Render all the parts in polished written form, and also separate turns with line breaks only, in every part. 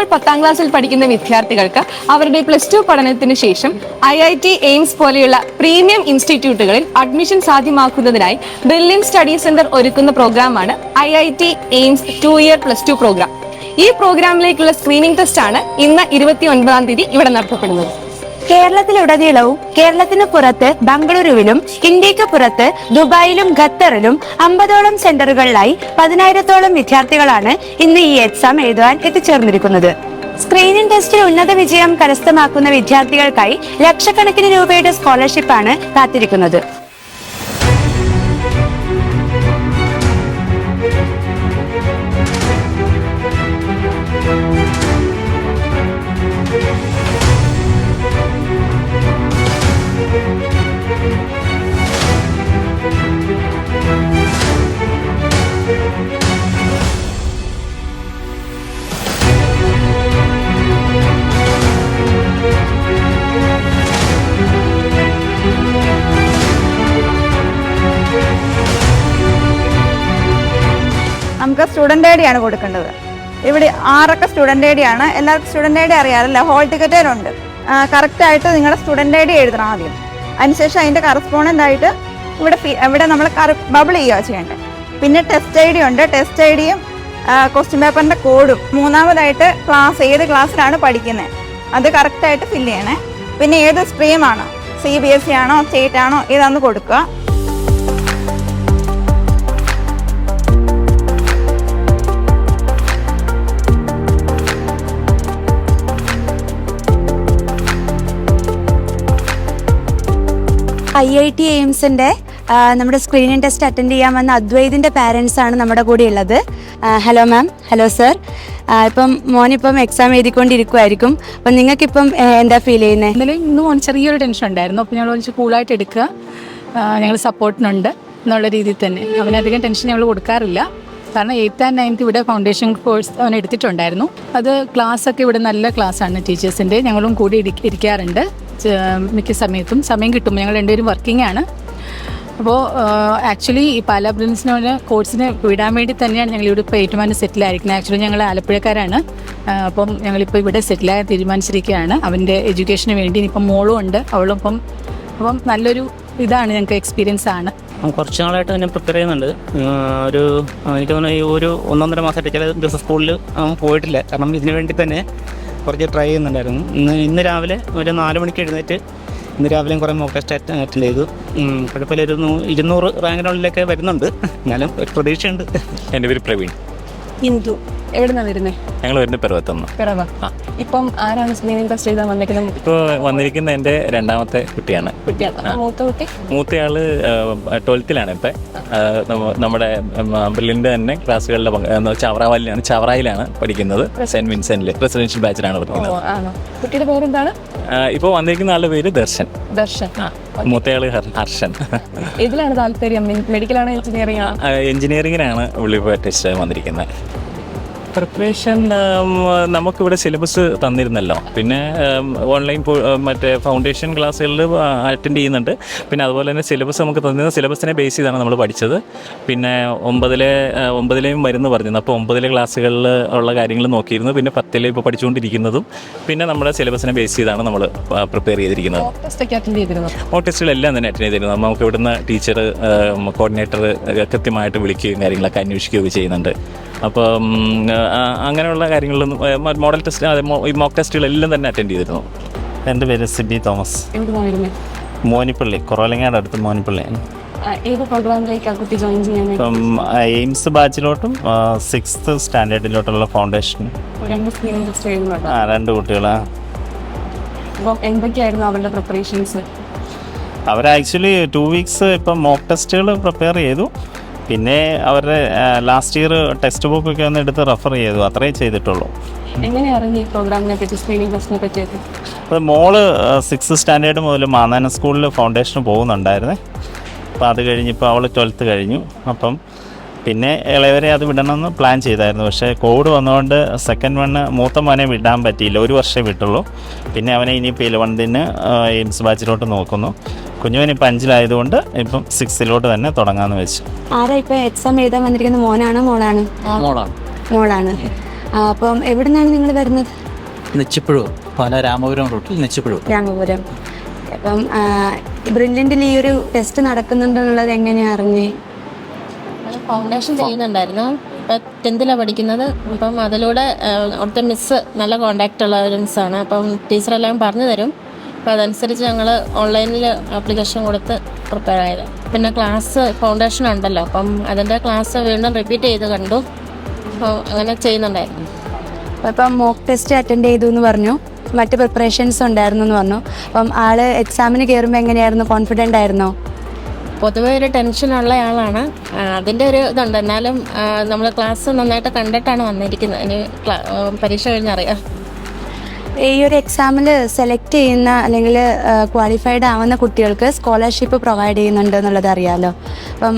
ഇപ്പോൾ 10ാം ക്ലാസ്സിൽ പഠിക്കുന്ന വിദ്യാർത്ഥികൾക്ക് അവരുടെ +2 പഠനത്തിന് ശേഷം IIT എയിംസ് പോലെയുള്ള പ്രീമിയം ഇൻസ്റ്റിറ്റ്യൂട്ടുകളിൽ അഡ്മിഷൻ സാധ്യമാക്കുന്നതിനായി ബ്രില്യൻ സ്റ്റഡി സെന്റർ ഒരുക്കുന്ന പ്രോഗ്രാമാണ് IIT എയിംസ് 2-year +2 പ്രോഗ്രാം. ഈ പ്രോഗ്രാമിലേക്കുള്ള സ്ക്രീനിംഗ് ടെസ്റ്റാണ് ഇന്ന് 29-ാം തീയതി ഇവിടെ നടത്തപ്പെടുന്നത്.
കേരളത്തിലുടനീളവും കേരളത്തിന് പുറത്ത് ബംഗളൂരുവിലും ഇന്ത്യക്ക് പുറത്ത് ദുബായിലും ഖത്തറിലും 50ഓളം സെന്ററുകളിലായി 10,000-ഓളം വിദ്യാർത്ഥികളാണ് ഇന്ന് ഈ എക്സാം എഴുതാൻ എത്തിച്ചേർന്നിരിക്കുന്നത്. സ്ക്രീനിംഗ് ടെസ്റ്റിൽ ഉന്നത വിജയം കരസ്ഥമാക്കുന്ന വിദ്യാർത്ഥികൾക്കായി ലക്ഷക്കണക്കിന് രൂപയുടെ സ്കോളർഷിപ്പാണ് കാത്തിരിക്കുന്നത്.
നമുക്ക് സ്റ്റുഡൻ്റ് ഐ ഡി ആണ് കൊടുക്കേണ്ടത്. ഇവിടെ 6 സ്റ്റുഡൻ്റ് ഐ ഡി ആണ്. എല്ലാവർക്കും സ്റ്റുഡൻ്റ് ഐ ഡി അറിയാമല്ലോ, ഹോൾ ടിക്കറ്റിലുണ്ട്. കറക്റ്റായിട്ട് നിങ്ങളുടെ സ്റ്റുഡൻ്റ് ഐ ഡി എഴുതണം ആദ്യം. അതിനുശേഷം അതിൻ്റെ കറസ്പോണ്ടൻ്റ് ആയിട്ട് ഇവിടെ നമ്മൾ ബബിൾ ചെയ്യുക ചെയ്യേണ്ടത്. പിന്നെ ടെസ്റ്റ് ഐ ഡി ഉണ്ട്. ടെസ്റ്റ് ഐ ഡിയും ക്വസ്റ്റ്യൻ പേപ്പറിൻ്റെ കോഡും. മൂന്നാമതായിട്ട് ഏത് ക്ലാസ്സിലാണ് പഠിക്കുന്നത് അത് കറക്റ്റായിട്ട് ഫില്ല് ചെയ്യണേ. പിന്നെ ഏത് സ്ട്രീമാണോ, CBSE ആണോ സ്റ്റേറ്റ് ആണോ ഇതാന്ന് കൊടുക്കുക.
IIT എയിംസിന്റെ നമ്മുടെ സ്ക്രീനിങ് ടെസ്റ്റ് അറ്റൻഡ് ചെയ്യാൻ വന്ന അദ്വൈതിന്റെ പാരൻസ് ആണ് നമ്മുടെ കൂടെ ഉള്ളത്. Hello ma'am. Hello sir. ഇപ്പം മോനിപ്പം എക്സാം എഴുതിക്കൊണ്ടിരിക്കുമായിരിക്കും. അപ്പം നിങ്ങൾക്കിപ്പം എന്താ ഫീൽ ചെയ്യുന്നത്?
ഇന്നലെ ഇന്ന് മോൻ ചെറിയൊരു ടെൻഷൻ ഉണ്ടായിരുന്നു. അപ്പോൾ ഞങ്ങൾ കുറച്ച് കൂളായിട്ട് എടുക്കുക, ഞങ്ങൾ സപ്പോർട്ടിനുണ്ട് എന്നുള്ള രീതിയിൽ തന്നെ. അവനധികം ടെൻഷൻ ഞങ്ങൾ കൊടുക്കാറില്ല. കാരണം 8th and 9th ഇവിടെ ഫൗണ്ടേഷൻ കോഴ്സ് അവൻ എടുത്തിട്ടുണ്ടായിരുന്നു. അത് ക്ലാസ്സൊക്കെ ഇവിടെ നല്ല ക്ലാസ്സാണ് ടീച്ചേഴ്സിൻ്റെ. ഞങ്ങളും കൂടി ഇരിക്കാറുണ്ട് മിക്ക സമയത്തും. സമയം കിട്ടുമ്പോൾ ഞങ്ങൾ രണ്ടുപേരും വർക്കിംഗ് ആണ്. അപ്പോൾ ആക്ച്വലി ഈ പാലാ ബ്രില്യൻസിനോട് കോഴ്സിന് വിടാൻ വേണ്ടി തന്നെയാണ് ഞങ്ങളിവിടെ ഇപ്പോൾ ഏറ്റുമാനൂർ സെറ്റിലായിരിക്കുന്നത്. ആക്ച്വലി ഞങ്ങൾ ആലപ്പുഴക്കാരാണ്. അപ്പം ഞങ്ങളിപ്പോൾ ഇവിടെ സെറ്റിലാകാൻ തീരുമാനിച്ചിരിക്കുകയാണ് അവൻ്റെ എഡ്യൂക്കേഷന് വേണ്ടി. ഇനിയിപ്പം മോളും ഉണ്ട്, അവളും അപ്പം നല്ലൊരു ഇതാണ്, ഞങ്ങൾക്ക് എക്സ്പീരിയൻസ് ആണ്.
കുറച്ച് നാളായിട്ട് തന്നെ പ്രിപ്പയർ ചെയ്യുന്നുണ്ട്. എനിക്ക് തോന്നുന്നു ഈ ഒരു 1.5 മാസമായിട്ട് ചില ദിവസം സ്കൂളിൽ പോയിട്ടില്ല. കാരണം ഇതിനു വേണ്ടി തന്നെ കുറച്ച് ട്രൈ ചെയ്യുന്നുണ്ടായിരുന്നു. ഇന്ന് രാവിലെ ഒരു 4 മണിക്ക് എഴുന്നേറ്റ് ഇന്ന് രാവിലെയും കുറേ മോക്ക് ടെസ്റ്റ് അറ്റൻഡ് ചെയ്തു. കുഴപ്പമില്ല, ഒരു 200 റാങ്കിനുള്ളിലൊക്കെ വരുന്നുണ്ട്. എന്നാലും ഒരു പ്രതീക്ഷയുണ്ട്.
എൻ്റെ പേര് പ്രവീൺ.
ഹിന്ദു. എവിടെ നിന്നാണ് വരുന്നത്?
ഞങ്ങൾ വരുന്നത് പിറവത്തുനിന്ന്.
ഇപ്പം ആരാണ് സ്ക്രീനിങ് ടെസ്റ്റ് ചെയ്താൽ വന്നിരിക്കുന്നത്?
ഇപ്പോൾ വന്നിരിക്കുന്ന എൻ്റെ 2ാമത്തെ കുട്ടിയാണ്. മൂത്തയാൾ 12th ഇപ്പം. നമ്മുടെ ബ്രില്യൻ്റ് തന്നെ ക്ലാസ്സുകളിലെ ചവറായിലാണ് പഠിക്കുന്നത്. സെൻറ്റ് വിൻസെന്റിൽ റെസിഡൻഷ്യൽ ബാച്ചിലാണ് പഠിക്കുന്നത്.
കുട്ടിയുടെ പേരെന്താണ്?
ഇപ്പോൾ വന്നിരിക്കുന്ന ആളുടെ പേര് ദർശൻ. മൂത്തയാൾ ഹർഷൻ.
ഇതിലാണ് താല്പര്യം? മെഡിക്കലാണോ എഞ്ചിനീയറിംഗ്?
എഞ്ചിനീയറിങ്ങിനാണ് പുള്ളി ടെസ്റ്റ് വന്നിരിക്കുന്നത്. പ്രിപ്പറേഷൻ നമുക്കിവിടെ സിലബസ് തന്നിരുന്നല്ലോ. പിന്നെ ഓൺലൈൻ മറ്റേ ഫൗണ്ടേഷൻ ക്ലാസ്സുകളിൽ അറ്റൻഡ് ചെയ്യുന്നുണ്ട്. പിന്നെ അതുപോലെ തന്നെ സിലബസ് നമുക്ക് തന്നിരുന്ന സിലബസിനെ ബേസ് ചെയ്താണ് നമ്മൾ പഠിച്ചത്. പിന്നെ 9ലെയും വരുന്നു പറഞ്ഞിരുന്നു. അപ്പോൾ 9ലെ ക്ലാസ്സുകളിൽ ഉള്ള കാര്യങ്ങൾ നോക്കിയിരുന്നു. പിന്നെ 10ലെ ഇപ്പോൾ പഠിച്ചുകൊണ്ടിരിക്കുന്നതും പിന്നെ നമ്മുടെ സിലബസിനെ ബേസ് ചെയ്താണ് നമ്മൾ പ്രിപ്പയർ ചെയ്തിരിക്കുന്നത്. മോക്ക് ടെസ്റ്റുകളെല്ലാം തന്നെ അറ്റൻഡ് ചെയ്തിരുന്നു. നമുക്ക് ഇവിടുന്ന് ടീച്ചർ, കോർഡിനേറ്റർ കൃത്യമായിട്ട് വിളിക്കുകയും കാര്യങ്ങളൊക്കെ അന്വേഷിക്കുകയൊക്കെ ചെയ്യുന്നുണ്ട്. അപ്പം അങ്ങനെയുള്ള കാര്യങ്ങളിലും മോഡൽ ടെസ്റ്റ്, ഈ മോക്ക് ടെസ്റ്റുകളെല്ലാം തന്നെ അറ്റൻഡ് ചെയ്തിരുന്നു.
എൻ്റെ പേര് സിബി തോമസ്. മോനിപ്പള്ളി, കുറവലങ്ങാട് അടുത്ത് മോനിപ്പള്ളിയാണ്. ഇപ്പം എയിംസ് ബാച്ചിലോട്ടും 6th സ്റ്റാൻഡേർഡിലോട്ടുള്ള ഫൗണ്ടേഷൻ. 2 കുട്ടികളാണ്. അവർ ആക്ച്വലി 2 വീക്സ് ഇപ്പം മോക്ക് ടെസ്റ്റുകൾ പ്രിപ്പയർ ചെയ്തു. പിന്നെ അവരുടെ ലാസ്റ്റ് ഇയർ ടെക്സ്റ്റ് ബുക്കൊക്കെ ഒന്ന് എടുത്ത് റെഫർ ചെയ്തു, അത്രേ ചെയ്തിട്ടുള്ളൂ. അപ്പോൾ മോള് 6th സ്റ്റാൻഡേർഡ് മുതൽ മാന്നാനം സ്കൂളിൽ ഫൗണ്ടേഷന് പോകുന്നുണ്ടായിരുന്നേ. അപ്പോൾ അത് കഴിഞ്ഞിപ്പോൾ അവൾ 12th കഴിഞ്ഞു. അപ്പം പിന്നെ ഇളയവരെ അത് വിടണമെന്ന് പ്ലാൻ ചെയ്തായിരുന്നു. പക്ഷേ കോവിഡ് വന്നതുകൊണ്ട് സെക്കൻഡ് വണ്ണ് മൂത്ത മോനെ വിടാൻ പറ്റിയില്ല, 1 വർഷമേ വിട്ടുള്ളൂ. പിന്നെ അവനെ ഇനിയിപ്പോൾ 11th എയിംസ് ബാച്ചിലോട്ട് നോക്കുന്നു. കുഞ്ഞുവനിപ്പോൾ 5-ലായതുകൊണ്ട് ഇപ്പം 6th തന്നെ തുടങ്ങാമെന്ന് വെച്ചു.
ആരാ ഇപ്പോൾ എക്സാം എഴുതാൻ വന്നിരിക്കുന്നത്? മോനാണോ മോളാണ്?
മോളാണ്.
അപ്പം എവിടെ നിന്നാണ് നിങ്ങൾ വരുന്നത്?
നെച്ചിപ്പുഴ, പാല രാമപുരം റൂട്ടിൽ നെച്ചിപ്പുഴ.
രാമപുരം. അപ്പം ബ്രില്യൻറ്റിൽ ഈ ഒരു ടെസ്റ്റ് നടക്കുന്നുണ്ടെന്നുള്ളത് എങ്ങനെയാണ് അറിഞ്ഞേ?
ഫൗണ്ടേഷൻ ചെയ്യുന്നുണ്ടായിരുന്നു. ഇപ്പം 10th പഠിക്കുന്നത്. അപ്പം അതിലൂടെ അവിടുത്തെ മിസ്സ് നല്ല കോണ്ടാക്റ്റ് ഉള്ള ഒരു മിസ്സാണ്. അപ്പം ടീച്ചറെല്ലാം പറഞ്ഞു തരും. അപ്പം അതനുസരിച്ച് ഞങ്ങൾ ഓൺലൈനിൽ ആപ്ലിക്കേഷൻ കൊടുത്ത് പ്രിപ്പയർ ആയത്. പിന്നെ ക്ലാസ് ഫൗണ്ടേഷൻ ഉണ്ടല്ലോ, അപ്പം അതിൻ്റെ ക്ലാസ് വീണ്ടും റിപ്പീറ്റ് ചെയ്ത് കണ്ടു. അപ്പോൾ അങ്ങനെ ചെയ്യുന്നുണ്ടായിരുന്നു.
അപ്പം മോക്ക് ടെസ്റ്റ് അറ്റൻഡ് ചെയ്തു എന്ന് പറഞ്ഞു, മറ്റ് പ്രിപ്പറേഷൻസ് ഉണ്ടായിരുന്നു എന്ന് പറഞ്ഞു. അപ്പം ആള് എക്സാമിന് കയറുമ്പോൾ എങ്ങനെയായിരുന്നു? കോൺഫിഡൻ്റ് ആയിരുന്നോ?
പൊതുവെ ഒരു ടെൻഷനുള്ള ആളാണ്. അതിൻ്റെ ഒരു ഇതുണ്ട്. എന്നാലും നമ്മൾ ക്ലാസ് നന്നായിട്ട് കണ്ടിട്ടാണ് വന്നിരിക്കുന്നത്. ഇനി പരീക്ഷ കഴിഞ്ഞറിയാം.
ഈ ഒരു എക്സാമിൽ സെലക്ട് ചെയ്യുന്ന അല്ലെങ്കിൽ ക്വാളിഫൈഡ് ആവുന്ന കുട്ടികൾക്ക് സ്കോളർഷിപ്പ് പ്രൊവൈഡ് ചെയ്യുന്നുണ്ട് എന്നുള്ളത് അറിയാമല്ലോ. അപ്പം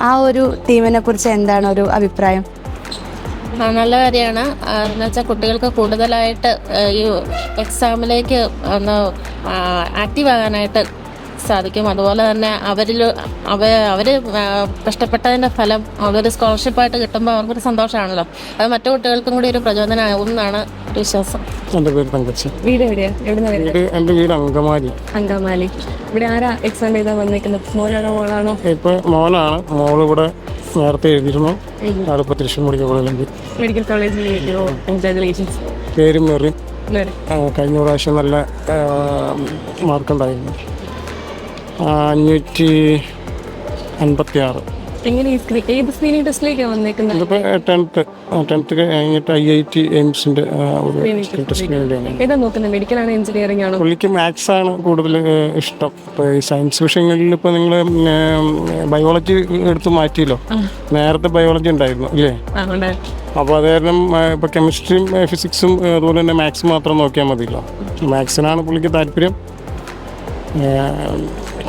ആ ഒരു ടീമിനെ കുറിച്ച് എന്താണ് ഒരു അഭിപ്രായം?
നല്ല കാര്യമാണ്. എന്ന് വെച്ചാൽ കുട്ടികൾക്ക് കൂടുതലായിട്ട് ഈ എക്സാമിലേക്ക് ഒന്ന് ആക്റ്റീവ് ആകാനായിട്ട് സാധിക്കും. അതുപോലെ തന്നെ അവർ കഷ്ടപ്പെട്ടതിൻ്റെ ഫലം അതൊരു സ്കോളർഷിപ്പായിട്ട് കിട്ടുമ്പോൾ അവർക്കൊരു സന്തോഷമാണല്ലോ. അത് മറ്റു കുട്ടികൾക്കും കൂടി ഒരു പ്രചോദനമാകും എന്നാണ് ഒരു വിശ്വാസം.
എൻ്റെ പേര് തങ്കച്ചൻ.
വീട് എവിടെയാണ്? എവിടെ
എൻ്റെ വീട് അങ്കമാലി.
അങ്കമാലി. ഇവിടെ ആരാ എക്സാം എഴുതാൻ വന്നിരിക്കുന്നത്? മോനാണോ മോളാണോ?
ഇപ്പോൾ മോനാണ്. മോളിവിടെ നേരത്തെ എഴുതിയിരുന്നു. ആളിപ്പോൾ തൃശ്ശൂർ
മെഡിക്കൽ കോളേജിൽ. കൺഗ്രാജുലേഷൻസ്.
പേര് മെറിൻ. കഴിഞ്ഞ പ്രാവശ്യം നല്ല മാർക്കുണ്ടായിരുന്നു. 556.
എങ്ങനെ ഏത് സ്ക്രീനിങ് ടെസ്റ്റിലേക്കാണ് വന്നേക്കുന്നത്?
ഇതിപ്പോൾ 10th കഴിഞ്ഞിട്ട് IIT എയിംസിൻ്റെ ടെസ്റ്റിന് വേണ്ടിയാണ്.
ഏതാ നോക്കുന്നത്? മെഡിക്കൽ ആണോ എഞ്ചിനീയറിംഗ് ആണോ?
പുള്ളിക്ക് മാത്സ് ആണ് കൂടുതൽ ഇഷ്ടം. ഇപ്പോൾ ഈ സയൻസ് വിഷയങ്ങളിൽ ഇപ്പോൾ നിങ്ങൾ ബയോളജി എടുത്ത് മാറ്റിയല്ലോ. നേരത്തെ ബയോളജി ഉണ്ടായിരുന്നു ഇല്ലേ? അപ്പോൾ അത് കാരണം ഇപ്പോൾ കെമിസ്ട്രിയും ഫിസിക്സും അതുപോലെ തന്നെ മാത്സ് മാത്രം നോക്കിയാൽ മതിയല്ലോ. മാത്സിനാണ് പുള്ളിക്ക് താല്പര്യം.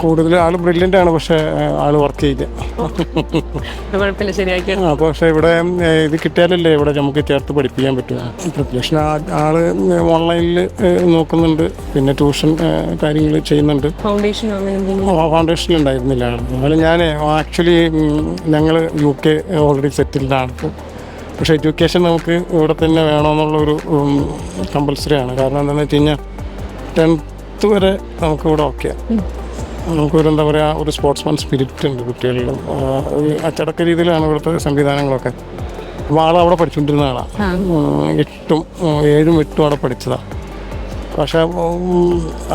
കൂടുതൽ ആൾ ബ്രില്യൻ്റ് ആണ്, പക്ഷേ ആൾ വർക്ക് ചെയ്യില്ല.
കുഴപ്പമില്ല, ശരിയാക്കി.
അപ്പോൾ പക്ഷേ ഇവിടെ ഇത് കിട്ടിയാലല്ലേ ഇവിടെ നമുക്ക് ചേർത്ത് പഠിപ്പിക്കാൻ പറ്റും. പ്രിപ്പറേഷൻ ആൾ ഓൺലൈനിൽ നോക്കുന്നുണ്ട്, പിന്നെ ട്യൂഷൻ കാര്യങ്ങൾ ചെയ്യുന്നുണ്ട്. ഫൗണ്ടേഷനിൽ ഉണ്ടായിരുന്നില്ല ആൾ. ഞാൻ ആക്ച്വലി ഞങ്ങൾ UK ഓൾറെഡി സെറ്റിൽഡാണ്. പക്ഷേ എഡ്യൂക്കേഷൻ നമുക്ക് ഇവിടെ തന്നെ വേണമെന്നുള്ളൊരു കമ്പൽസറി ആണ്. കാരണം എന്താണെന്ന് വെച്ച് കഴിഞ്ഞാൽ 10th വരെ നമുക്കിവിടെ ഓക്കെയാണ്. നമുക്കൊരു എന്താ പറയുക, ഒരു സ്പോർട്സ്മാൻ സ്പിരിറ്റ് ഉണ്ട് കുട്ടികളിലും. അച്ചടക്ക രീതിയിലാണ് ഇവിടുത്തെ സംവിധാനങ്ങളൊക്കെ. അപ്പോൾ ആളവിടെ പഠിച്ചുകൊണ്ടിരുന്ന ആളാണ്. 7 അവിടെ പഠിച്ചതാണ്. പക്ഷേ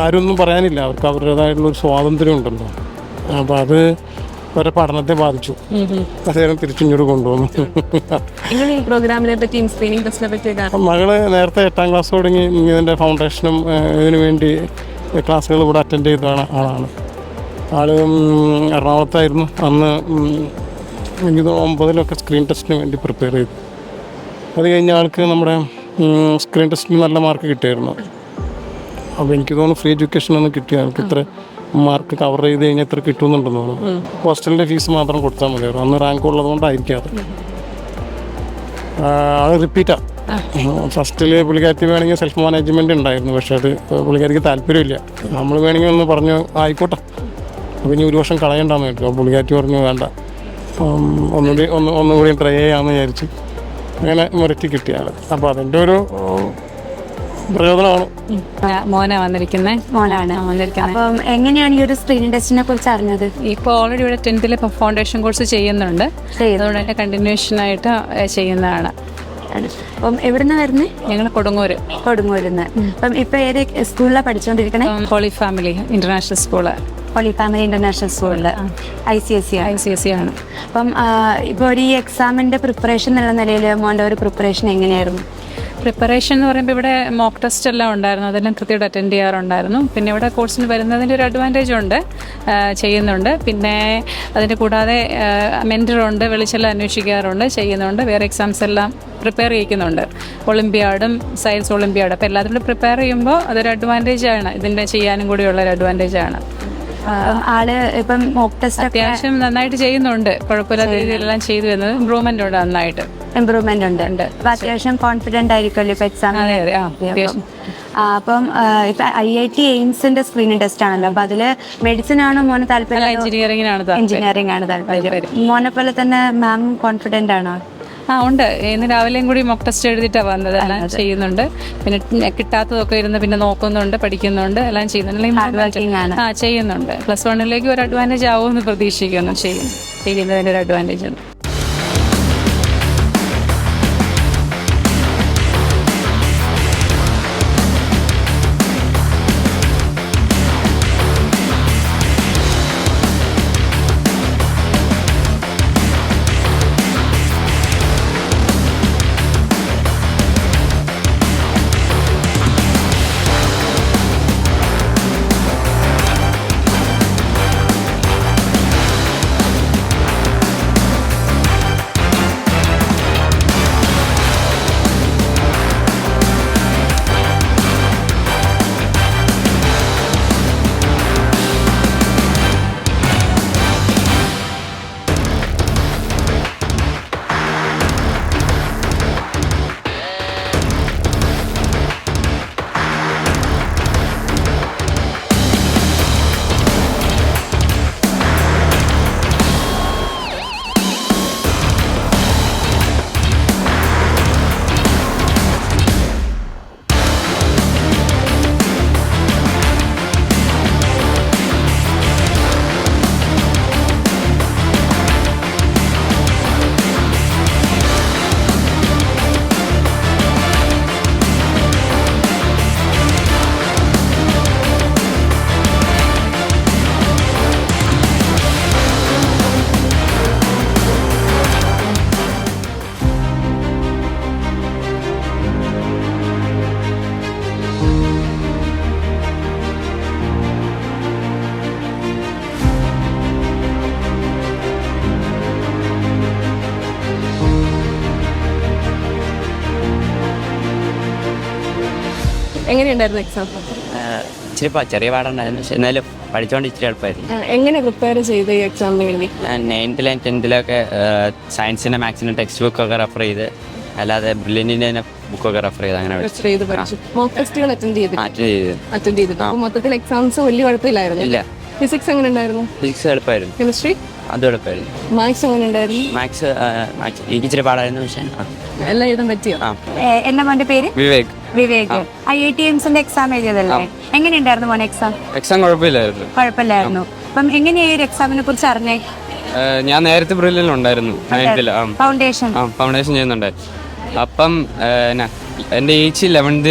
ആരൊന്നും പറയാനില്ല, അവർക്ക് അവരുടേതായിട്ടുള്ളൊരു സ്വാതന്ത്ര്യം ഉണ്ടല്ലോ. അപ്പോൾ അത് അവരുടെ പഠനത്തെ ബാധിച്ചു. അതേരം തിരിച്ചിങ്ങോട്ട് കൊണ്ടുവന്നു. മകള് നേരത്തെ 8ാം ക്ലാസ് തുടങ്ങി ഇതിൻ്റെ ഫൗണ്ടേഷനും ഇതിനു വേണ്ടി ക്ലാസ്സുകൾ ഇവിടെ അറ്റൻഡ് ചെയ്ത ആളാണ്. ആള് എറണാകുളത്തായിരുന്നു അന്ന്. എനിക്ക് 9ലൊക്കെ സ്ക്രീൻ ടെസ്റ്റിന് വേണ്ടി പ്രിപ്പയർ ചെയ്തു. അത് കഴിഞ്ഞ ആൾക്ക് നമ്മുടെ സ്ക്രീൻ ടെസ്റ്റിന് നല്ല മാർക്ക് കിട്ടിയായിരുന്നു. അപ്പോൾ എനിക്ക് തോന്നുന്നു ഫ്രീ എഡ്യൂക്കേഷൻ ഒന്ന് കിട്ടിയ ആൾക്ക് ഇത്ര മാർക്ക് കവർ ചെയ്ത് കഴിഞ്ഞാൽ ഇത്ര കിട്ടുമെന്നുണ്ടെന്ന് തോന്നുന്നു. ഹോസ്റ്റലിൻ്റെ ഫീസ് മാത്രം കൊടുത്താൽ മതിയായിരുന്നു. അന്ന് റാങ്ക് ഉള്ളതുകൊണ്ടായിരിക്കും അത് റിപ്പീറ്റാണ്. ഫസ്റ്റിൽ പുള്ളിക്കാരിക്ക് വേണമെങ്കിൽ സെൽഫ് മാനേജ്മെൻറ്റ് ഉണ്ടായിരുന്നു, പക്ഷേ അത് പുള്ളിക്കാരിക്ക് താല്പര്യമില്ല. നമ്മൾ വേണമെങ്കിൽ ഒന്ന് പറഞ്ഞു ആയിക്കോട്ടെ, അപ്പോൾ ഇനി 1 വർഷം കളയണ്ടെന്ന് കേട്ടു. അപ്പോൾ പുള്ളിക്കാരി പറഞ്ഞു വേണ്ട, ഒന്നുകൂടി ട്രൈ ചെയ്യാമെന്ന് വിചാരിച്ചു. അങ്ങനെ മുരറ്റി കിട്ടിയാണ്. അപ്പോൾ അതിൻ്റെ ഒരു പ്രയോജനമാണ്.
മോനാണ് വന്നിരിക്കുന്നത്.
മോനാണ് വന്നിരിക്കുന്നത്. അപ്പം എങ്ങനെയാണ് ഈ ഒരു സ്ക്രീനിങ് ടെസ്റ്റിനെ കുറിച്ച് അറിഞ്ഞത്?
ഇപ്പോൾ ഓൾറെഡി ഇവിടെ 10th ഫൗണ്ടേഷൻ കോഴ്സ് ചെയ്യുന്നുണ്ട്. അതുകൊണ്ട് തന്നെ കണ്ടിന്യൂഷനായിട്ട് ചെയ്യുന്നതാണ്.
അപ്പം എവിടുന്ന വരുന്നത്?
ഞങ്ങൾ
കൊടുങ്ങൂരിന്ന്. അപ്പം ഇപ്പം ഏത് സ്കൂളിലാണ് പഠിച്ചുകൊണ്ടിരിക്കണേ?
Holy family international school.
Holy family international സ്കൂളിൽ ICSE
ആണ്.
അപ്പം ഇപ്പോൾ ഒരു ഈ എക്സാമിൻ്റെ പ്രിപ്പറേഷൻ എന്നുള്ള നിലയിൽ മോൻ്റെ ഒരു പ്രിപ്പറേഷൻ എങ്ങനെയായിരുന്നു?
പ്രിപ്പറേഷൻ എന്ന് പറയുമ്പോൾ ഇവിടെ മോക്ക് ടെസ്റ്റ് എല്ലാം ഉണ്ടായിരുന്നു, അതെല്ലാം കൃത്യമായിട്ട് അറ്റൻഡ് ചെയ്യാറുണ്ടായിരുന്നു. പിന്നെ ഇവിടെ കോഴ്സിന് വരുന്നതിൻ്റെ ഒരു അഡ്വാൻറ്റേജ് ഉണ്ട്, ചെയ്യുന്നുണ്ട്. പിന്നെ അതിന് കൂടാതെ മെൻറ്ററുണ്ട്, വിളിച്ചെല്ലാം അന്വേഷിക്കാറുണ്ട്, ചെയ്യുന്നുണ്ട്. വേറെ എക്സാംസ് എല്ലാം പ്രിപ്പയർ ചെയ്യിക്കുന്നുണ്ട്, ഒളിമ്പിയാഡും സയൻസ് ഒളിമ്പിയാഡും. അപ്പോൾ എല്ലാത്തിലും പ്രിപ്പയർ ചെയ്യുമ്പോൾ അതൊരു അഡ്വാൻറ്റേജാണ്, ഇതിൻ്റെ ചെയ്യാനും കൂടിയുള്ളൊരു അഡ്വാൻറ്റേജാണ്.
ആള് ഇപ്പം മോക്ക് ടെസ്റ്റ്
അത്യാവശ്യം നന്നായിട്ട് ചെയ്യുന്നുണ്ട്, കുഴപ്പമില്ലാത്ത രീതിയിലെല്ലാം ചെയ്തു വരുന്നത്. ഇമ്പ്രൂവ്മെൻ്റ് ഉണ്ട്, നന്നായിട്ട്
ഇമ്പ്രൂവ്മെന്റ് ഉണ്ട്. അപ്പം അത്യാവശ്യം കോൺഫിഡൻ്റ് ആയിരിക്കുമല്ലോ ഇപ്പം എക്സാം. അപ്പം ഇപ്പം IIT എയിംസിന്റെ സ്ക്രീനിങ് ടെസ്റ്റ് ആണല്ലോ. അപ്പം അതിൽ മെഡിസിൻ ആണോ മോന് താല്പര്യം?
എഞ്ചിനീയറിംഗ് ആണ്
താല്പര്യം. മോനെ പോലെ തന്നെ മാം കോൺഫിഡൻ്റ് ആണോ?
ഉണ്ട്. ഇന്ന് രാവിലെയും കൂടി മോക്ക് ടെസ്റ്റ് എഴുതിയിട്ടാണ് വന്നത്. എല്ലാം ചെയ്യുന്നുണ്ട്. പിന്നെ കിട്ടാത്തതൊക്കെ ഇരുന്ന് പിന്നെ നോക്കുന്നുണ്ട്, പഠിക്കുന്നുണ്ട്, എല്ലാം ചെയ്യുന്നുണ്ട്. ചെയ്യുന്നുണ്ട്. +1 ഒരു അഡ്വാൻറ്റേജ് ആവുമെന്ന് പ്രതീക്ഷിക്കുന്നു. ചെയ്യുന്നതിൻ്റെ ഒരു അഡ്വാൻറ്റേജ് ഉണ്ട്.
എങ്ങനെയുണ്ടായിരുന്നു എക്സാം?
ഇച്ചിരി ചെറിയ പാടുണ്ടായിരുന്നു, പക്ഷെ എന്നാലും പഠിച്ചുകൊണ്ട് ഇച്ചിരി എളുപ്പമായിരുന്നു.
എങ്ങനെ പ്രിപ്പയർ ചെയ്ത് ഈ എക്സാമിന് വേണ്ടി?
ഞാൻ 9th 10th സയൻസിൻ്റെ മാത്സിൻ്റെ ടെക്സ്റ്റ് ബുക്കൊക്കെ റെഫർ ചെയ്ത്, അല്ലാതെ ബ്രില്യൻറ്റിൻ്റെ തന്നെ ബുക്കൊക്കെ റെഫർ ചെയ്ത് അങ്ങനെ
പഠിച്ചു. മോക്ക് ടെസ്റ്റുകൾ അറ്റൻഡ് ചെയ്തു. മൊത്തത്തിൽ എക്സാംസ് വലിയ കുഴപ്പമില്ലായിരുന്നു.
ഇല്ല.
ഫിസിക്സ് എങ്ങനെ ഉണ്ടായിരുന്നു?
ഫിസിക്സ് എളുപ്പമായിരുന്നു.
കെമിസ്ട്രി
അതും എളുപ്പമായിരുന്നു.
മാത്സ് എങ്ങനെ ഉണ്ടായിരുന്നു?
മാത്സ് എനിക്ക് ഇച്ചിരി പാടായിരുന്നു, പക്ഷേ
എല്ലാം എഴുതാൻ പറ്റിയോ?
എന്റെ മോന്റെ പേര്
വിവേക്.
IIT എയിംസിന്റെ എക്സാം എഴുതിയതല്ലേ? എങ്ങനെയുണ്ടായിരുന്നു മോനെ എക്സാം?
എക്സാം
കുഴപ്പമില്ലായിരുന്നു. അപ്പം എങ്ങനെയാ ഈ എക്സാമിനെ കുറിച്ച് അറിഞ്ഞേ?
ഞാൻ നേരത്തെ ബ്രില്യനിലുണ്ടായിരുന്നു, 9th ഫൗണ്ടേഷൻ ചെയ്യുന്നുണ്ടായിരുന്നു. അപ്പം എൻ്റെ ഏച്ചി 11th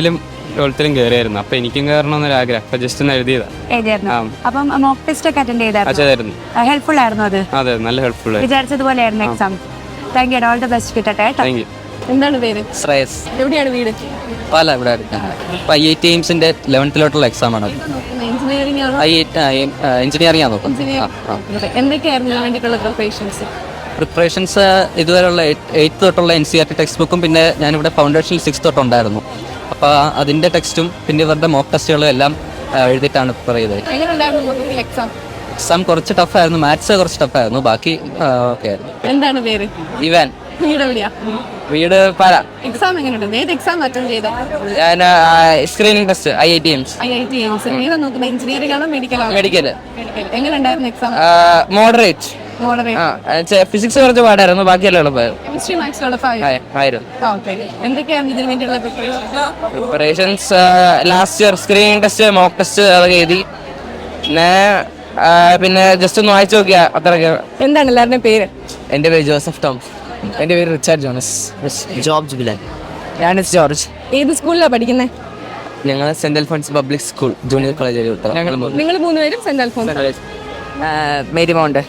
12th കയറിയായിരുന്നു. അപ്പം എനിക്കും കയറണമെന്നൊരാഗ്രഹം, അപ്പം ജസ്റ്റ് ഒന്ന്
എഴുതിയായിരുന്നു. അപ്പം മോക്ക് ടെസ്റ്റ് ഒക്കെ അറ്റൻഡ്
ചെയ്തായിരുന്നു.
ഹെൽപ്ഫുൾ ആയിരുന്നു അത്?
അതെ, നല്ല ഹെൽപ്ഫുൾ.
വിചാരിച്ചതുപോലെ ആയിരുന്നു exam? Thank you. All the best കിട്ടട്ടെ.
Thank you.
എന്താണ് പേര്?
ശ്രേയസ്.
എവിടെയാണ് വീട്?
പാല ഇവിടെ അടുത്താണ്. IIT എയിംസിന്റെ 11th എക്സാം ആണ്.
എഞ്ചിനീയറിംഗ് ആണോ?
എഞ്ചിനീയറിംഗ് ആണ് നോക്കുന്നത്.
എന്തൊക്കെയായിരുന്നു വേണ്ടിയിട്ടുള്ള
പ്രിപ്പറേഷൻസ് ഇതുവരെയുള്ള 8th തൊട്ടുള്ള NCERT ടെക്സ്റ്റ് ബുക്കും പിന്നെ ഞാനിവിടെ ഫൗണ്ടേഷനിൽ 6th തൊട്ടുണ്ടായിരുന്നു. അപ്പോൾ അതിൻ്റെ ടെക്സ്റ്റും പിന്നെ ഇവരുടെ മോക്ക് ടെസ്റ്റുകളും എല്ലാം എഴുതിയിട്ടാണ് പ്രിപ്പയർ ചെയ്തത്. എക്സാം കുറച്ച് ടഫായിരുന്നു, മാത്സ് കുറച്ച് ടഫായിരുന്നു, ബാക്കി ഓക്കെ ആയിരുന്നു.
എന്താണ് പേര്?
ഇവാൻ.
വീട് എവിടെയാ?
വീട് പാല.
എക്സാം എങ്ങനെയുണ്ട്? ഏത് എക്സാം അറ്റൻഡ് ചെയ്തോ?
ഞാൻ സ്ക്രീനിങ് ടെസ്റ്റ് IIT എയിംസ്.
ഏതാ നോക്കുന്നത്? എഞ്ചിനീയറിംഗ് ആണോ മെഡിക്കൽ ആണോ?
മെഡിക്കൽ.
എങ്ങനെയുണ്ടായിരുന്നു എക്സാം?
മോഡറേറ്റ്. ഫിസിക്സ് കുറച്ച് പാടായിരുന്നു, ബാക്കിയെല്ലാം എളുപ്പമായിരുന്നു.
കെമിസ്ട്രി മാത്സ് എളുപ്പമായിരുന്നു. എന്തൊക്കെയാണ് ഇതിനു വേണ്ടിയുള്ള
preparations? Last year screening test, mock test അതൊക്കെ എഴുതി. പിന്നെ ജസ്റ്റ് ഒന്ന് വായിച്ചു നോക്കിയാ അത്രയൊക്കെ.
എന്താണ് എല്ലാവരുടെയും പേര്?
എൻ്റെ പേര് ജോസഫ് ടോം. എൻ്റെ പേര് റിച്ചാർഡ് ജോണസ്. ജോർജ് ബിലാൻ. ഞാൻ ജോർജ്.
ഏത് സ്കൂളിലാണ് പഠിക്കുന്നത്?
ഞങ്ങൾ saint Alphons public school junior college.
നിങ്ങൾ 3 പേരും സെന്റ് അൽഫോൺസ്?
Mary mount.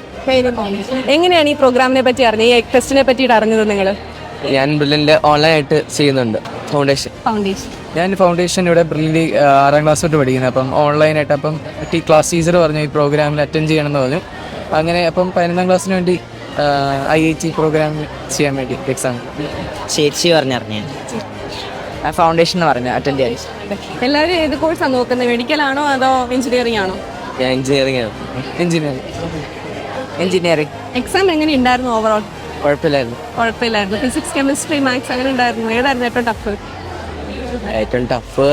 എങ്ങനെയാണ് ഈ പ്രോഗ്രാമിനെ പറ്റി അറിഞ്ഞത്, ഈ ടെസ്റ്റിനെ പറ്റിയിട്ട് അറിഞ്ഞത് നിങ്ങൾ?
ഞാൻ ബ്രില്യൻ്റ് ഓൺലൈനായിട്ട് ചെയ്യുന്നുണ്ട്. ഫൗണ്ടേഷൻ. ഞാൻ ഫൗണ്ടേഷൻ ഇവിടെ ബ്രില്യൻ്റ് 6ാം ക്ലാസ് തൊട്ട് പഠിക്കുന്നത്. അപ്പം ഓൺലൈനായിട്ട് അപ്പം ക്ലാസ് ടീച്ചർ പറഞ്ഞു ഈ പ്രോഗ്രാമിൽ അറ്റൻഡ് ചെയ്യണമെന്ന് പറഞ്ഞു. അങ്ങനെ അപ്പം 11ാം ക്ലാസ്സിന് വേണ്ടി IIT പ്രോഗ്രാമിൽ ചെയ്യാൻ വേണ്ടി എക്സാം ചേച്ചി പറഞ്ഞറിഞ്ഞു. ഫൗണ്ടേഷൻ പറഞ്ഞു അറ്റൻഡ് ചെയ്യാൻ.
എല്ലാവരും ഏത് കോഴ്സാണ് നോക്കുന്നത്? മെഡിക്കൽ ആണോ അതോ എഞ്ചിനീയറിംഗ് ആണോ?
ഞാൻ എഞ്ചിനീയറിംഗ് ആണ്. എഞ്ചിനീയറിംഗ്.
എക്സാം എങ്ങനെ ഉണ്ടായിരുന്നു ഓവറോൾ?
കുഴപ്പമില്ലായിരുന്നു.
ഫിസിക്സ് കെമിസ്ട്രി മാത്സ് അങ്ങനെ ഉണ്ടായിരുന്നു. ഏതായിരുന്നു ഏറ്റവും ടഫ്?
ഏറ്റവും ടഫ്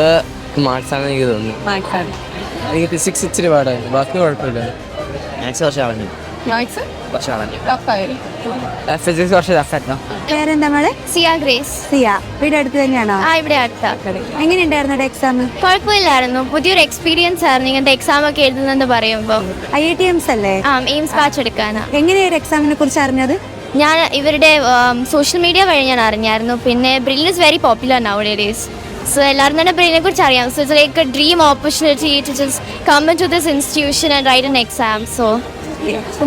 മാത്സ് ആണെന്ന് എനിക്ക് തോന്നുന്നു.
മാത്സ് ആണ്.
എനിക്ക് ഫിസിക്സ് ഇച്ചിരി പാടായിരുന്നു, ബാക്കി കുഴപ്പമില്ല. മാത്സ് കുറച്ച് ആവുന്നു.
മാത്സ്
ഫിസിക്സ് കുറച്ച് ടഫായിരുന്നു.
പേരെന്താ മോളെ?
സിയ ഗ്രേസ്.
സിയ. വീട് അടുത്ത് തന്നെയാണോ?
ആ, ഇവിടെ അടുത്ത.
എങ്ങനെയുണ്ടായിരുന്നു എക്സാം?
കുഴപ്പമില്ലായിരുന്നു. പുതിയൊരു എക്സ്പീരിയൻസ് ആയിരുന്നു ഇങ്ങനത്തെ എക്സാം ഒക്കെ എഴുതുന്നെന്ന് പറയുമ്പോൾ.
IITMs അല്ലേ?
ആ, എയിംസ് ബാച്ച് എടുക്കാനാ.
എങ്ങനെയൊരു എക്സാമിനെ കുറിച്ച് അറിഞ്ഞത്?
ഞാൻ ഇവരുടെ സോഷ്യൽ മീഡിയ വഴി ഞാൻ അറിഞ്ഞായിരുന്നു. പിന്നെ brilliant is very popular nowadays. So എല്ലാവരും തന്നെ ബ്രെയിനെ കുറിച്ച് അറിയാം. So it's like a dream opportunity to just come in to this institution and write an exam. So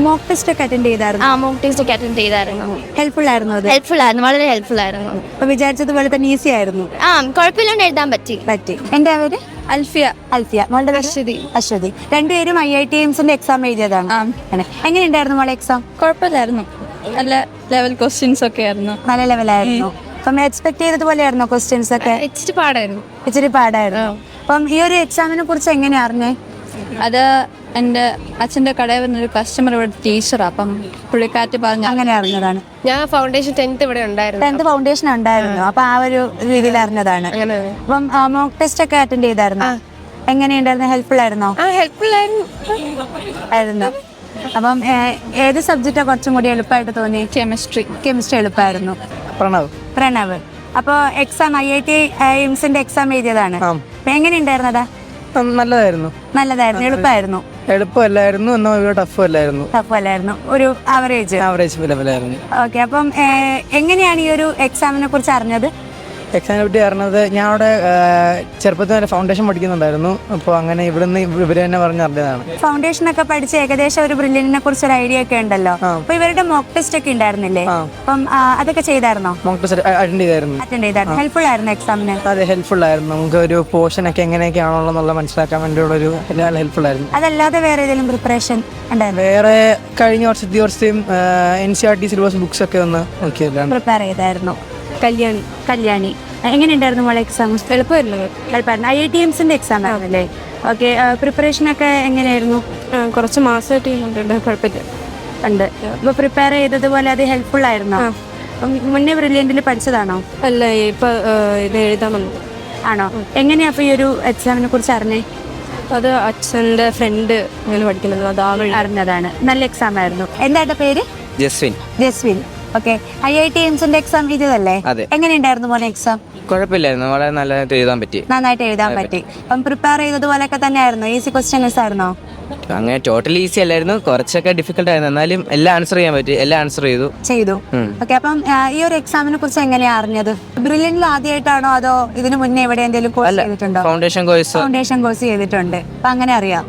mock test ഒക്കെ അറ്റൻഡ് ചെയ്തായിരുന്നു?
ആ, മോക്ക് ടെസ്റ്റ് ഒക്കെ അറ്റൻഡ് ചെയ്തായിരുന്നു.
ഹെൽപ്ഫുൾ ആയിരുന്നു അത്?
ഹെൽപ്ഫുൾ ആയിരുന്നു, വളരെ ഹെൽപ്ഫുൾ ആയിരുന്നു.
അപ്പൊ വിചാരിച്ചതുപോലെ തന്നെ ഈസി ആയിരുന്നു?
ആ, കുഴപ്പമില്ലാണ്ട് എഴുതാൻ പറ്റി.
എന്റെ പേര്
അൽഫിയ.
അൽഫിയ. മോളുടെ അശ്വതി. അശ്വതി. രണ്ടുപേരും IITMsന്റെ എക്സാം എഴുതിയതാണ്. എങ്ങനെയുണ്ടായിരുന്നു മോളെ എക്സാം?
കുഴപ്പമില്ലായിരുന്നു, നല്ല ലെവൽ ക്വസ്റ്റ്യൻസ് ഒക്കെ ആയിരുന്നു.
നല്ല ലെവലായിരുന്നു. അപ്പം എക്സ്പെക്ട് ചെയ്തതുപോലെയായിരുന്നു ക്വസ്റ്റ്യൻസ് ഒക്കെ?
ഇച്ചിരി പാടായിരുന്നു.
ഇച്ചിരി പാടായിരുന്നു. അപ്പം ഈ ഒരു എക്സാമിനെ കുറിച്ച് എങ്ങനെയാ അറിഞ്ഞേ?
അത് എൻ്റെ അച്ഛൻ്റെ കടയിൽ വന്നൊരു കസ്റ്റമർ ഇവിടെ ടീച്ചറാണ്, അപ്പം പുള്ളിക്കാറ്റ് പറഞ്ഞു
അങ്ങനെ അറിഞ്ഞതാണ്.
ഞാൻ ഫൗണ്ടേഷൻ 10th ഇവിടെ ഉണ്ടായിരുന്നു.
10th ഫൗണ്ടേഷൻ ഉണ്ടായിരുന്നു, അപ്പൊ ആ ഒരു രീതിയിൽ അറിഞ്ഞതാണ്. അപ്പം മോക്ക് ടെസ്റ്റ് ഒക്കെ അറ്റൻഡ് ചെയ്തായിരുന്നു? എങ്ങനെയുണ്ടായിരുന്നു? ഹെൽപ്ഫുൾ ആയിരുന്നോ?
ഹെൽപ്ഫുൾ
ആയിരുന്നു. അപ്പം ഏത് സബ്ജക്റ്റാ കുറച്ചും കൂടി എളുപ്പമായിട്ട് തോന്നി? കെമിസ്ട്രി എളുപ്പമായിരുന്നു. പ്രണവ്. അപ്പോൾ എക്സാം IITMsന്റെ എക്സാം എഴുതിയതാണ്. അപ്പൊ എങ്ങനെയുണ്ടായിരുന്നതാ?
നല്ലതായിരുന്നു.
എളുപ്പമായിരുന്നു.
എളുപ്പമല്ലായിരുന്നു എന്നാൽ ടഫും
അല്ലായിരുന്നു. ഒരു ആവറേജ്
ലെവലായിരുന്നു.
ഓക്കെ. അപ്പം എങ്ങനെയാണ് ഈ ഒരു എക്സാമിനെ കുറിച്ച് അറിഞ്ഞത്?
എക്സാമിനെ പറ്റി അറിഞ്ഞത് ഞാൻ അവിടെ ചെറുപ്പത്തിൽ തന്നെ ഫൗണ്ടേഷൻ പഠിക്കുന്നുണ്ടായിരുന്നു. അപ്പോൾ അങ്ങനെ ഇവിടുന്ന് ഇവർ തന്നെ പറഞ്ഞറിഞ്ഞതാണ്.
ഫൗണ്ടേഷൻ ഒക്കെ പഠിച്ച് ഏകദേശം ഒരു ബ്രില്യന്റിനെ കുറിച്ച് ഒരു ഐഡിയ ഒക്കെ ഉണ്ടല്ലോ. അപ്പൊ ഇവരുടെ മോക്ക് ടെസ്റ്റ് ഒക്കെ ഉണ്ടായിരുന്നില്ലേ? അപ്പം അതൊക്കെ ചെയ്തായിരുന്നോ?
മോക്ക് ടെസ്റ്റ് അറ്റൻഡ് ചെയ്തായിരുന്നു.
ഹെൽപ്ഫുൾ ആയിരുന്നു എക്സാമിന്?
അതെ, ഹെൽപ്ഫുൾ ആയിരുന്നു. നമുക്ക് ഒരു പോർഷൻ ഒക്കെ എങ്ങനെയൊക്കെയാണുള്ളത് മനസ്സിലാക്കാൻ വേണ്ടിയുള്ള ഒരു ഹെൽപ്ഫുൾ ആയിരുന്നു.
അതല്ലാതെ വേറെ ഏതെങ്കിലും പ്രിപ്പറേഷൻ ഉണ്ടായിരുന്നു?
വേറെ കഴിഞ്ഞ വർഷത്തെയും NCERT സിലബസ് ബുക്സ് ഒക്കെ ഒന്ന്
പ്രിപ്പയർ ചെയ്തായിരുന്നു. കല്യാണി. എങ്ങനെയുണ്ടായിരുന്നു മോളെ എക്സാം? എളുപ്പമായിരുന്നു. IITMsന്റെ എക്സാം ആയിരുന്നല്ലേ? ഓക്കെ. പ്രിപ്പറേഷൻ ഒക്കെ എങ്ങനെയായിരുന്നു?
കുറച്ച് മാസമായിട്ട് ചെയ്യുന്നുണ്ട്, കുഴപ്പമില്ല
ഉണ്ട്. ഇപ്പൊ പ്രിപ്പയർ ചെയ്തതുപോലെ അത് ഹെൽപ്ഫുൾ ആയിരുന്നോ? മുന്നേ ബ്രില്യന്റിൽ പഠിച്ചതാണോ?
അല്ല, ഇപ്പൊ ഇത് എഴുതാൻ വന്നത്.
ആണോ? എങ്ങനെയാ അപ്പൊ ഈ ഒരു എക്സാമിനെ കുറിച്ച് അറിഞ്ഞേ?
അത് അച്ഛൻ്റെ ഫ്രണ്ട് ഇങ്ങനെ പഠിക്കുന്നത്, അതാണ്
അറിഞ്ഞതാണ്. നല്ല എക്സാം ആയിരുന്നു. എന്താ പേര്? ജസ്വിൻ. ഓക്കെ. IITMsന്റെ എക്സാം ഇതല്ലേ? എങ്ങനെയുണ്ടായിരുന്നു മോനെ എക്സാം?
കുഴപ്പമില്ലായിരുന്നു, വളരെ നല്ലതായിട്ട്
നന്നായിട്ട് എഴുതാൻ പറ്റി. അപ്പം പ്രിപ്പയർ ചെയ്തതുപോലെയൊക്കെ തന്നെ ആയിരുന്നു? ഈസി ക്വസ്റ്റ്യൻസ് ആയിരുന്നോ?
അങ്ങനെ ടോട്ടലി ഈസി അല്ലായിരുന്നു, കുറച്ചൊക്കെ ഡിഫിക്കൽട്ട് ആയിരുന്നു. എന്നാലും എല്ലാം ആൻസർ ചെയ്യാൻ പറ്റി, എല്ലാം ആൻസർ ചെയ്തു. ഓക്കെ. അപ്പം ഈ ഒരു എക്സാമിനെ കുറിച്ച് എങ്ങനെയാ അറിഞ്ഞത്? ബ്രില്യന്റിൽ ആദ്യമായിട്ടാണോ അതോ ഇതിനു മുന്നേ എവിടെ എന്തെങ്കിലും കോഴ്സ് ചെയ്തിട്ടുണ്ടോ? ഫൗണ്ടേഷൻ കോഴ്സ്
ചെയ്തിട്ടുണ്ട്. അപ്പൊ അങ്ങനെ അറിയാം.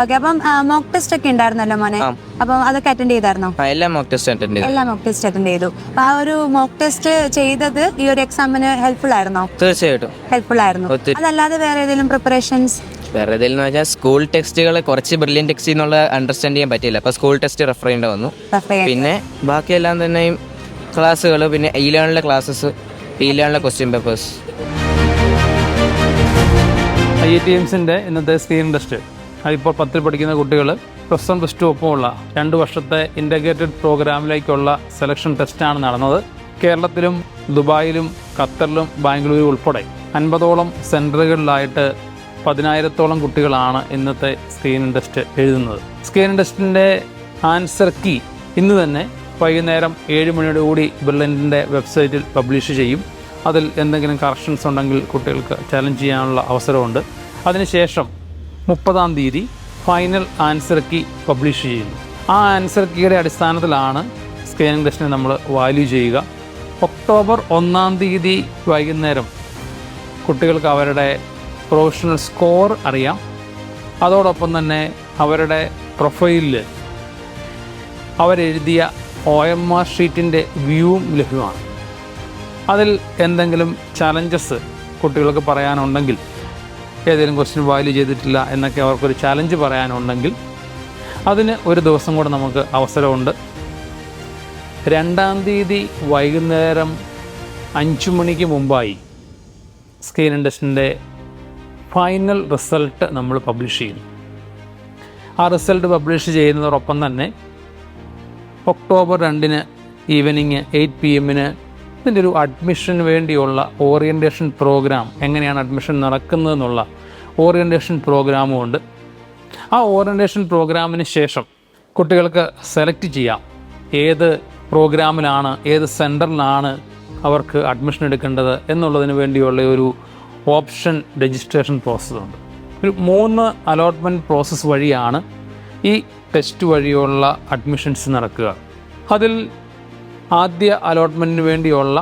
ഓക്കെ. അപ്പം മോക്ക് ടെസ്റ്റ് ഒക്കെ ഉണ്ടായിരുന്നല്ലോ മോനെ? അപ്പം അതൊക്കെ അറ്റൻഡ് ചെയ്തായിരുന്നോ?
എല്ലാം മോക്ക് ടെസ്റ്റ്
അറ്റൻഡ് ചെയ്തു. അപ്പൊ ആ ഒരു മോക്ക് ടെസ്റ്റ് ചെയ്തത് ഈ ഒരു എക്സാമിന് ഹെൽപ്ഫുൾ ആയിരുന്നോ?
തീർച്ചയായിട്ടും
ഹെൽപ്ഫുൾ ആയിരുന്നു. അതല്ലാതെ വേറെ ഏതെങ്കിലും പ്രിപ്പറേഷൻസ്?
വേറെ ഏതെങ്കിലും വെച്ചാൽ സ്കൂൾ ടെക്സ്റ്റുകൾ കുറച്ച് ബ്രില്യൻ ടെക്സ്റ്റ് എന്നുള്ള അണ്ടർസ്റ്റാൻഡ് ചെയ്യാൻ പറ്റില്ല, അപ്പോൾ സ്കൂൾ ടെസ്റ്റ് റെഫർ ചെയ്യേണ്ടി വന്നു. പിന്നെ ബാക്കിയെല്ലാം തന്നെയും ക്ലാസ്സുകൾ, പിന്നെ ലേണിലെ ക്ലാസ്സസ്, ലേണിലെ ക്വസ്റ്റ്യൻ പേപ്പേഴ്സ്.
IITMsന്റെ ഇന്നത്തെ സ്ക്രീൻ ടെസ്റ്റ് ഇപ്പോൾ 10ൽ പഠിക്കുന്ന കുട്ടികൾ +1 +2 ഒപ്പമുള്ള 2 വർഷത്തെ ഇൻ്റഗ്രേറ്റഡ് പ്രോഗ്രാമിലേക്കുള്ള സെലക്ഷൻ ടെസ്റ്റാണ് നടന്നത്. കേരളത്തിലും ദുബായിലും ഖത്തറിലും ബാംഗ്ലൂരും ഉൾപ്പെടെ 50ഓളം സെൻറ്ററുകളിലായിട്ട് 10,000-ഓളം കുട്ടികളാണ് ഇന്നത്തെ സ്ക്രീനിങ് ടെസ്റ്റ് എഴുതുന്നത്. സ്ക്രീനിങ് ടെസ്റ്റിൻ്റെ ആൻസർ കീ ഇന്ന് തന്നെ വൈകുന്നേരം 7 മണിയോടുകൂടി ബ്രില്യൻറ്റിൻ്റെ വെബ്സൈറ്റിൽ പബ്ലിഷ് ചെയ്യും. അതിൽ എന്തെങ്കിലും കറക്ഷൻസ് ഉണ്ടെങ്കിൽ കുട്ടികൾക്ക് ചലഞ്ച് ചെയ്യാനുള്ള അവസരമുണ്ട്. അതിനുശേഷം 30-ാം തീയതി ഫൈനൽ ആൻസർ കീ പബ്ലിഷ് ചെയ്യുന്നു. ആ ആൻസർ കീയുടെ അടിസ്ഥാനത്തിലാണ് സ്ക്രീനിങ് ടെസ്റ്റിനെ നമ്മൾ വാല്യൂ ചെയ്യുക. ഒക്ടോബർ 1-ാം തീയതി വൈകുന്നേരം കുട്ടികൾക്ക് അവരുടെ പ്രൊഫഷണൽ സ്കോർ അറിയാം. അതോടൊപ്പം തന്നെ അവരുടെ പ്രൊഫൈലിൽ അവരെഴുതിയ OMR ഷീറ്റിൻ്റെ വ്യൂവും ലഭ്യമാണ്. അതിൽ എന്തെങ്കിലും ചലഞ്ചസ് കുട്ടികൾക്ക് പറയാനുണ്ടെങ്കിൽ, ഏതെങ്കിലും ക്വസ്റ്റ്യൻ വാല്യൂ ചെയ്തിട്ടില്ല എന്നൊക്കെ അവർക്കൊരു ചലഞ്ച് പറയാനുണ്ടെങ്കിൽ അതിന് ഒരു ദിവസം കൂടെ നമുക്ക് അവസരമുണ്ട്. 2-ാം തീയതി വൈകുന്നേരം 5 മണിക്ക് മുമ്പായി സ്ക്രീനിങ് ടെസ്റ്റിൻ്റെ ഫൈനൽ റിസൾട്ട് നമ്മൾ പബ്ലിഷ് ചെയ്യുന്നു. ആ റിസൾട്ട് പബ്ലിഷ് ചെയ്യുന്നതോടൊപ്പം തന്നെ ഒക്ടോബർ 2-ന് ഈവനിങ് 8 PM ഇതിൻ്റെ ഒരു അഡ്മിഷന് വേണ്ടിയുള്ള ഓറിയൻറ്റേഷൻ പ്രോഗ്രാം, എങ്ങനെയാണ് അഡ്മിഷൻ നടക്കുന്നതെന്നുള്ള ഓറിയൻറ്റേഷൻ പ്രോഗ്രാമും ഉണ്ട്. ആ ഓറിയൻറ്റേഷൻ പ്രോഗ്രാമിന് ശേഷം കുട്ടികൾക്ക് സെലക്ട് ചെയ്യാം ഏത് പ്രോഗ്രാമിലാണ്, ഏത് സെൻറ്ററിലാണ് അവർക്ക് അഡ്മിഷൻ എടുക്കേണ്ടത് എന്നുള്ളതിന് വേണ്ടിയുള്ള ഒരു ഓപ്ഷൻ രജിസ്ട്രേഷൻ പ്രോസസ്സുണ്ട്. ഒരു 3 അലോട്ട്മെൻറ്റ് പ്രോസസ്സ് വഴിയാണ് ഈ ടെസ്റ്റ് വഴിയുള്ള അഡ്മിഷൻസ് നടക്കുക. അതിൽ ആദ്യ അലോട്ട്മെൻറ്റിന് വേണ്ടിയുള്ള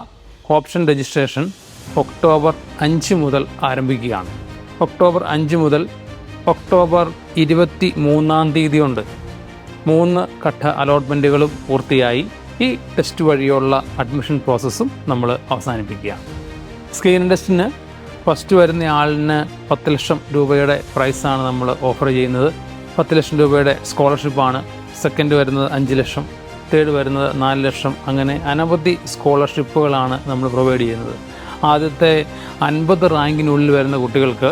ഓപ്ഷൻ രജിസ്ട്രേഷൻ ഒക്ടോബർ 5 മുതൽ ആരംഭിക്കുകയാണ്. ഒക്ടോബർ 5 മുതൽ ഒക്ടോബർ 23 തീയതി കൊണ്ട് 3 ഘട്ട അലോട്ട്മെൻറ്റുകളും പൂർത്തിയായി ഈ ടെസ്റ്റ് വഴിയുള്ള അഡ്മിഷൻ പ്രോസസ്സും നമ്മൾ അവസാനിപ്പിക്കുകയാണ്. സ്ക്രീനിംഗ് ടെസ്റ്റിന് ഫസ്റ്റ് വരുന്ന ആളിന് 10 ലക്ഷം രൂപയുടെ പ്രൈസാണ് നമ്മൾ ഓഫർ ചെയ്യുന്നത്. 10 ലക്ഷം രൂപയുടെ സ്കോളർഷിപ്പാണ്. സെക്കൻഡ് വരുന്നത് 5 ലക്ഷം, തേർഡ് വരുന്നത് 4 ലക്ഷം. അങ്ങനെ അനവധി സ്കോളർഷിപ്പുകളാണ് നമ്മൾ പ്രൊവൈഡ് ചെയ്യുന്നത്. ആദ്യത്തെ 50 റാങ്കിനുള്ളിൽ വരുന്ന കുട്ടികൾക്ക്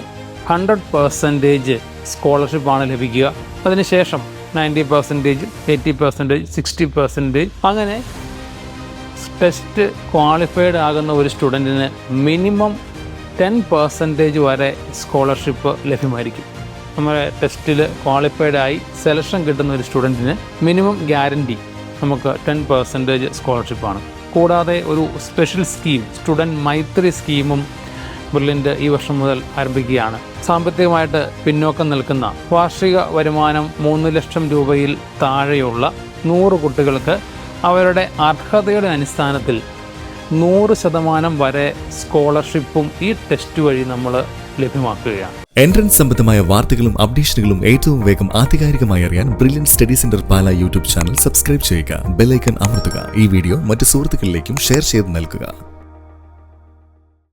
100% സ്കോളർഷിപ്പാണ് ലഭിക്കുക. അതിനുശേഷം 90%, 80%, 60%, അങ്ങനെ ടെസ്റ്റ് ക്വാളിഫൈഡ് ആകുന്ന ഒരു സ്റ്റുഡൻറ്റിന് മിനിമം 10% വരെ സ്കോളർഷിപ്പ് ലഭ്യമായിരിക്കും. നമ്മുടെ ടെസ്റ്റിൽ ക്വാളിഫൈഡായി സെലക്ഷൻ കിട്ടുന്ന ഒരു സ്റ്റുഡൻറ്റിന് മിനിമം ഗ്യാരണ്ടി നമുക്ക് 10% സ്കോളർഷിപ്പാണ്. കൂടാതെ ഒരു സ്പെഷ്യൽ സ്കീം, സ്റ്റുഡൻറ്റ് മൈത്രി സ്കീമും ബ്രില്യൻ്റ് ഈ വർഷം മുതൽ ആരംഭിക്കുകയാണ്. സാമ്പത്തികമായിട്ട് പിന്നോക്കം നിൽക്കുന്ന, വാർഷിക വരുമാനം 3 ലക്ഷം രൂപയിൽ താഴെയുള്ള 100 കുട്ടികൾക്ക് അവരുടെ അർഹതയുടെ അടിസ്ഥാനത്തിൽ 100% വരെ സ്കോളർഷിപ്പും ഈ ടെസ്റ്റ് വഴി നമ്മൾ ലഭ്യമാക്കുകയാണ്.
എൻട്രൻസ് സംബന്ധമായ വാർത്തകളും അപ്ഡേഷനുകളും ഏറ്റവും വേഗം ആധികാരികമായി അറിയാൻ ബ്രില്യൻറ്റ് സ്റ്റഡി സെന്റർ പാല യൂട്യൂബ് ചാനൽ സബ്സ്ക്രൈബ് ചെയ്യുക. ബെൽ ഐക്കൺ അമർത്തുക. ഈ വീഡിയോ മറ്റ് സുഹൃത്തുക്കളിലേക്കും ഷെയർ ചെയ്ത് നൽകുക.